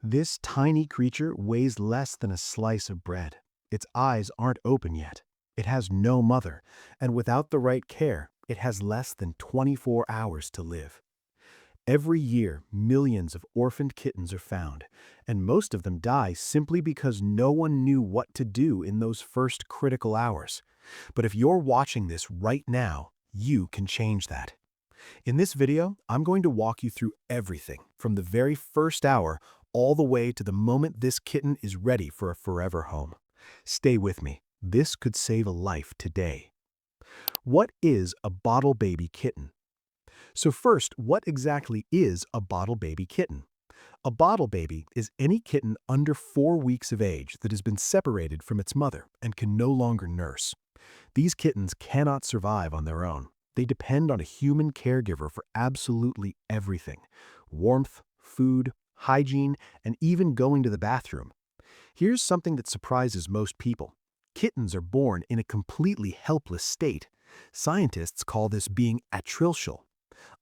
This tiny creature weighs less than a slice of bread. Its eyes aren't open yet. It has no mother, and without the right care, it has less than 24 hours to live. Every year, millions of orphaned kittens are found, and most of them die simply because no one knew what to do in those first critical hours. But if you're watching this right now, you can change that. In this video, I'm going to walk you through everything from the very first hour all the way to the moment this kitten is ready for a forever home. Stay with me. This could save a life today. What is a bottle baby kitten? So first, what exactly is a bottle baby kitten? A bottle baby is any kitten under 4 weeks of age that has been separated from its mother and can no longer nurse. These kittens cannot survive on their own. They depend on a human caregiver for absolutely everything: warmth, food, hygiene, and even going to the bathroom. Here's something that surprises most people. Kittens are born in a completely helpless state. Scientists call this being atrilial.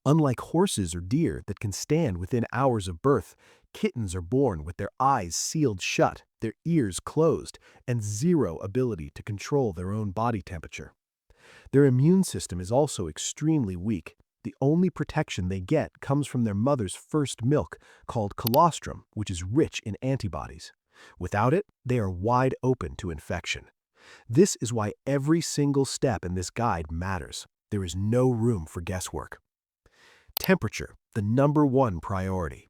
Unlike horses or deer that can stand within hours of birth, kittens are born with their eyes sealed shut, their ears closed, and zero ability to control their own body temperature. Their immune system is also extremely weak. The only protection they get comes from their mother's first milk, called colostrum, which is rich in antibodies. Without it, they are wide open to infection. This is why every single step in this guide matters. There is no room for guesswork. Temperature, the #1 priority.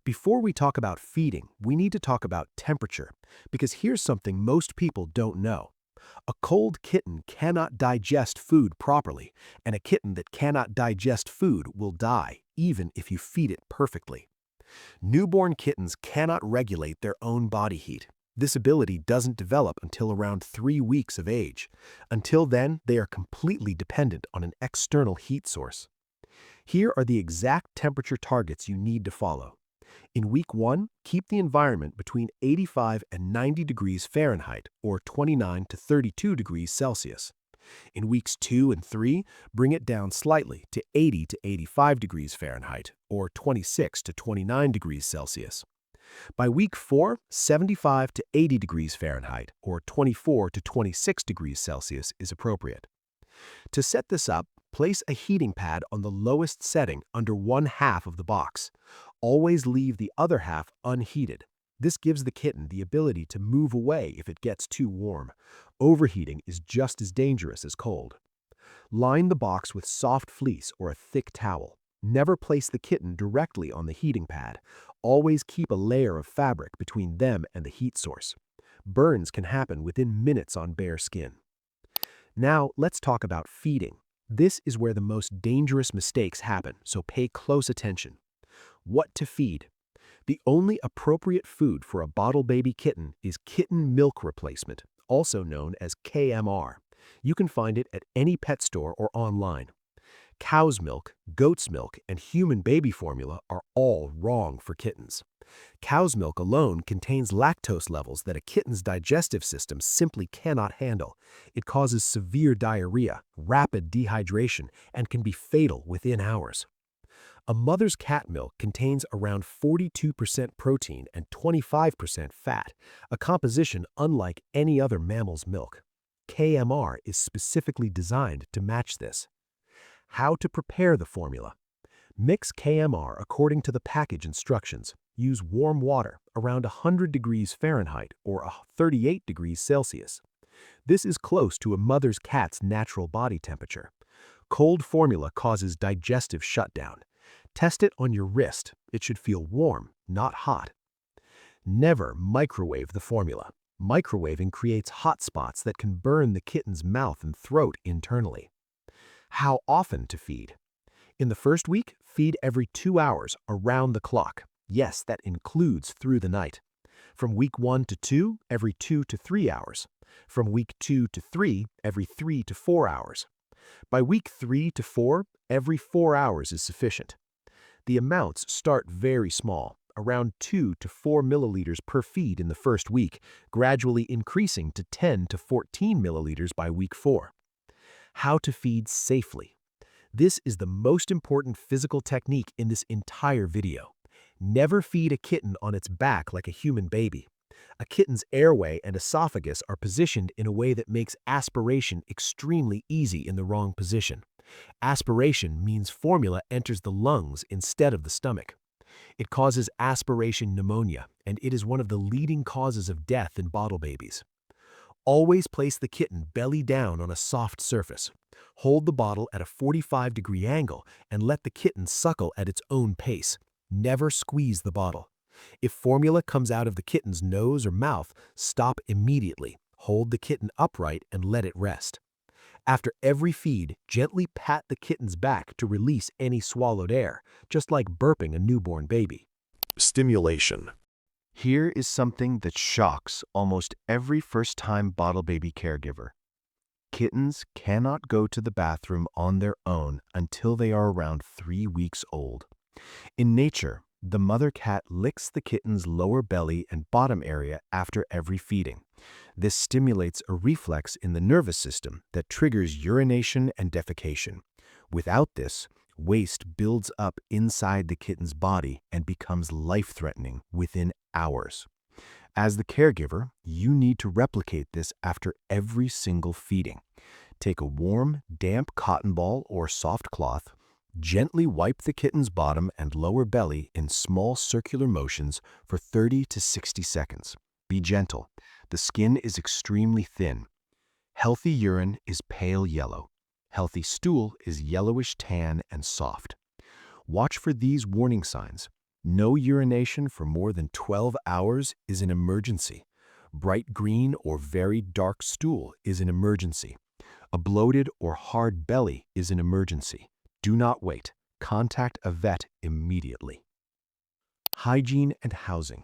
Before we talk about feeding, we need to talk about temperature, because here's something most people don't know. A cold kitten cannot digest food properly, and a kitten that cannot digest food will die, even if you feed it perfectly. Newborn kittens cannot regulate their own body heat. This ability doesn't develop until around 3 weeks of age. Until then, they are completely dependent on an external heat source. Here are the exact temperature targets you need to follow. In week 1, keep the environment between 85 and 90 degrees Fahrenheit, or 29 to 32 degrees Celsius. In weeks 2 and 3, bring it down slightly to 80 to 85 degrees Fahrenheit, or 26 to 29 degrees Celsius. By week 4, 75 to 80 degrees Fahrenheit, or 24 to 26 degrees Celsius is appropriate. To set this up, place a heating pad on the lowest setting under one half of the box. Always leave the other half unheated. This gives the kitten the ability to move away if it gets too warm. Overheating is just as dangerous as cold. Line the box with soft fleece or a thick towel. Never place the kitten directly on the heating pad. Always keep a layer of fabric between them and the heat source. Burns can happen within minutes on bare skin. Now, let's talk about feeding. This is where the most dangerous mistakes happen, so pay close attention. What to feed? The only appropriate food for a bottle baby kitten is kitten milk replacement, also known as KMR. You can find it at any pet store or online. Cow's milk, goat's milk, and human baby formula are all wrong for kittens. Cow's milk alone contains lactose levels that a kitten's digestive system simply cannot handle. It causes severe diarrhea, rapid dehydration, and can be fatal within hours. A mother's cat milk contains around 42% protein and 25% fat, a composition unlike any other mammal's milk. KMR is specifically designed to match this. How to prepare the formula. Mix KMR according to the package instructions. Use warm water around 100 degrees Fahrenheit or 38 degrees Celsius. This is close to a mother's cat's natural body temperature. Cold formula causes digestive shutdown. Test it on your wrist. It should feel warm, not hot. Never microwave the formula. Microwaving creates hot spots that can burn the kitten's mouth and throat internally. How often to feed? In the first week, feed every 2 hours around the clock. Yes, that includes through the night. From week 1 to 2, every 2 to 3 hours. From week 2 to 3, every 3 to 4 hours. By week 3 to 4, every 4 hours is sufficient. The amounts start very small, around 2 to 4 milliliters per feed in the first week, gradually increasing to 10 to 14 milliliters by week 4. How to feed safely. This is the most important physical technique in this entire video. Never feed a kitten on its back like a human baby. A kitten's airway and esophagus are positioned in a way that makes aspiration extremely easy in the wrong position. Aspiration means formula enters the lungs instead of the stomach. It causes aspiration pneumonia, and it is one of the leading causes of death in bottle babies. Always place the kitten belly down on a soft surface. Hold the bottle at a 45-degree angle and let the kitten suckle at its own pace. Never squeeze the bottle. If formula comes out of the kitten's nose or mouth, stop immediately. Hold the kitten upright and let it rest. After every feed, gently pat the kitten's back to release any swallowed air, just like burping a newborn baby. Stimulation. Here is something that shocks almost every first-time bottle baby caregiver. Kittens cannot go to the bathroom on their own until they are around 3 weeks old. In nature, the mother cat licks the kitten's lower belly and bottom area after every feeding. This stimulates a reflex in the nervous system that triggers urination and defecation. Without this, waste builds up inside the kitten's body and becomes life-threatening within hours. As the caregiver, you need to replicate this after every single feeding. Take a warm, damp cotton ball or soft cloth, gently wipe the kitten's bottom and lower belly in small circular motions for 30 to 60 seconds. Be gentle. The skin is extremely thin. Healthy urine is pale yellow. Healthy stool is yellowish tan and soft. Watch for these warning signs. No urination for more than 12 hours is an emergency. Bright green or very dark stool is an emergency. A bloated or hard belly is an emergency. Do not wait. Contact a vet immediately. Hygiene and housing.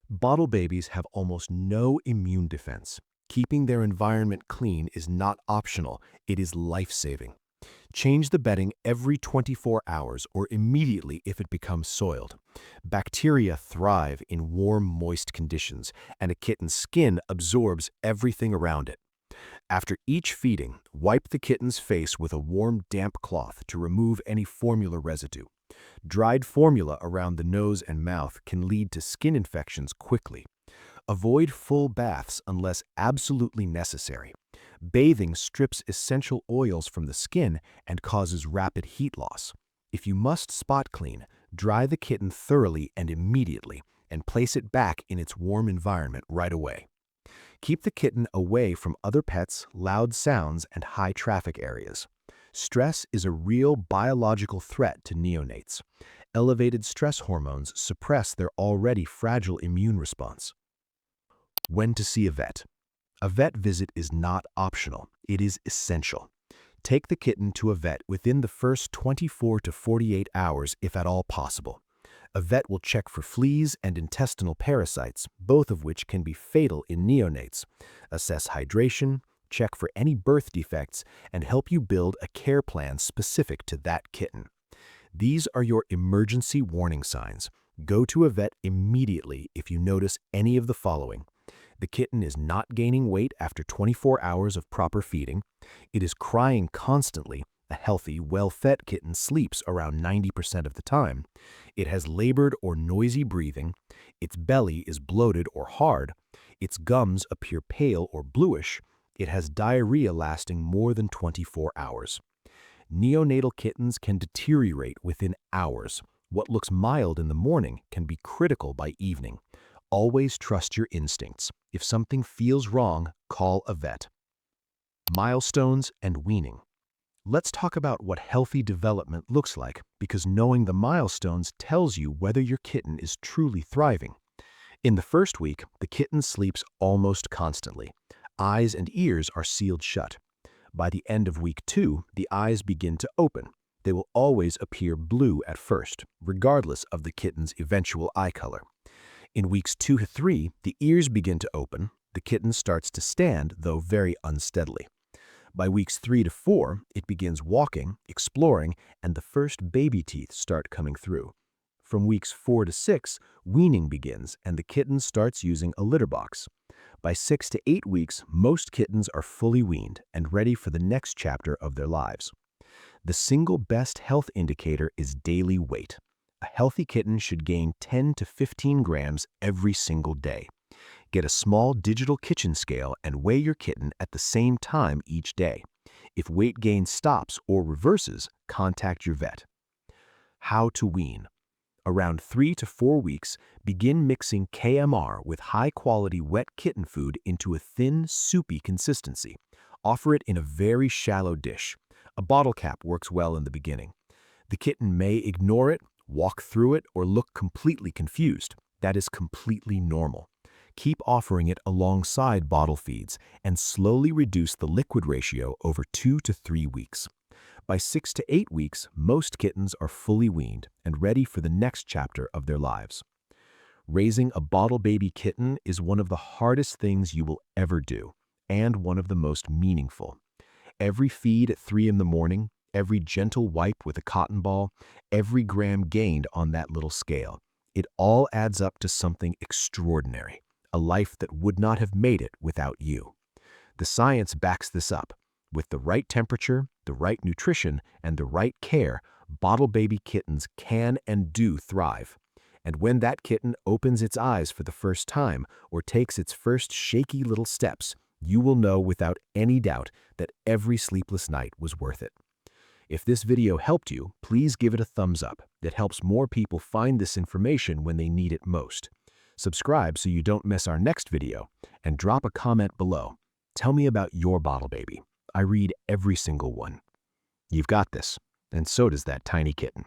Bottle babies have almost no immune defense. Keeping their environment clean is not optional, it is life-saving. Change the bedding every 24 hours or immediately if it becomes soiled. Bacteria thrive in warm, moist conditions, and a kitten's skin absorbs everything around it. After each feeding, wipe the kitten's face with a warm, damp cloth to remove any formula residue. Dried formula around the nose and mouth can lead to skin infections quickly. Avoid full baths unless absolutely necessary. Bathing strips essential oils from the skin and causes rapid heat loss. If you must spot clean, dry the kitten thoroughly and immediately, and place it back in its warm environment right away. Keep the kitten away from other pets, loud sounds, and high traffic areas. Stress is a real biological threat to neonates. Elevated stress hormones suppress their already fragile immune response. When to see a vet. A vet visit is not optional, it is essential. Take the kitten to a vet within the first 24 to 48 hours if at all possible. A vet will check for fleas and intestinal parasites, both of which can be fatal in neonates, assess hydration, check for any birth defects, and help you build a care plan specific to that kitten. These are your emergency warning signs. Go to a vet immediately if you notice any of the following. The kitten is not gaining weight after 24 hours of proper feeding. It is crying constantly. A healthy, well-fed kitten sleeps around 90% of the time. It has labored or noisy breathing. Its belly is bloated or hard. Its gums appear pale or bluish. It has diarrhea lasting more than 24 hours. Neonatal kittens can deteriorate within hours. What looks mild in the morning can be critical by evening. Always trust your instincts. If something feels wrong, call a vet. Milestones and weaning. Let's talk about what healthy development looks like, because knowing the milestones tells you whether your kitten is truly thriving. In the first week, the kitten sleeps almost constantly. Eyes and ears are sealed shut. By the end of week 2, the eyes begin to open. They will always appear blue at first, regardless of the kitten's eventual eye color. In weeks 2 to 3, the ears begin to open. The kitten starts to stand, though very unsteadily. By weeks 3 to 4, it begins walking, exploring, and the first baby teeth start coming through. From weeks 4 to 6, weaning begins, and the kitten starts using a litter box. By 6 to 8 weeks, most kittens are fully weaned and ready for the next chapter of their lives. The single best health indicator is daily weight. A healthy kitten should gain 10 to 15 grams every single day. Get a small digital kitchen scale and weigh your kitten at the same time each day. If weight gain stops or reverses, contact your vet. How to wean. Around 3 to 4 weeks, begin mixing KMR with high-quality wet kitten food into a thin, soupy consistency. Offer it in a very shallow dish. A bottle cap works well in the beginning. The kitten may ignore it, walk through it, or look completely confused. That is completely normal. Keep offering it alongside bottle feeds and slowly reduce the liquid ratio over 2 to 3 weeks. By 6 to 8 weeks, most kittens are fully weaned and ready for the next chapter of their lives. Raising a bottle baby kitten is one of the hardest things you will ever do, and one of the most meaningful. Every feed at 3 in the morning, every gentle wipe with a cotton ball, every gram gained on that little scale, it all adds up to something extraordinary, a life that would not have made it without you. The science backs this up. With the right temperature, the right nutrition, and the right care, bottle baby kittens can and do thrive. And when that kitten opens its eyes for the first time or takes its first shaky little steps, you will know without any doubt that every sleepless night was worth it. If this video helped you, please give it a thumbs up. It helps more people find this information when they need it most. Subscribe so you don't miss our next video, and drop a comment below. Tell me about your bottle baby. I read every single one. You've got this, and so does that tiny kitten.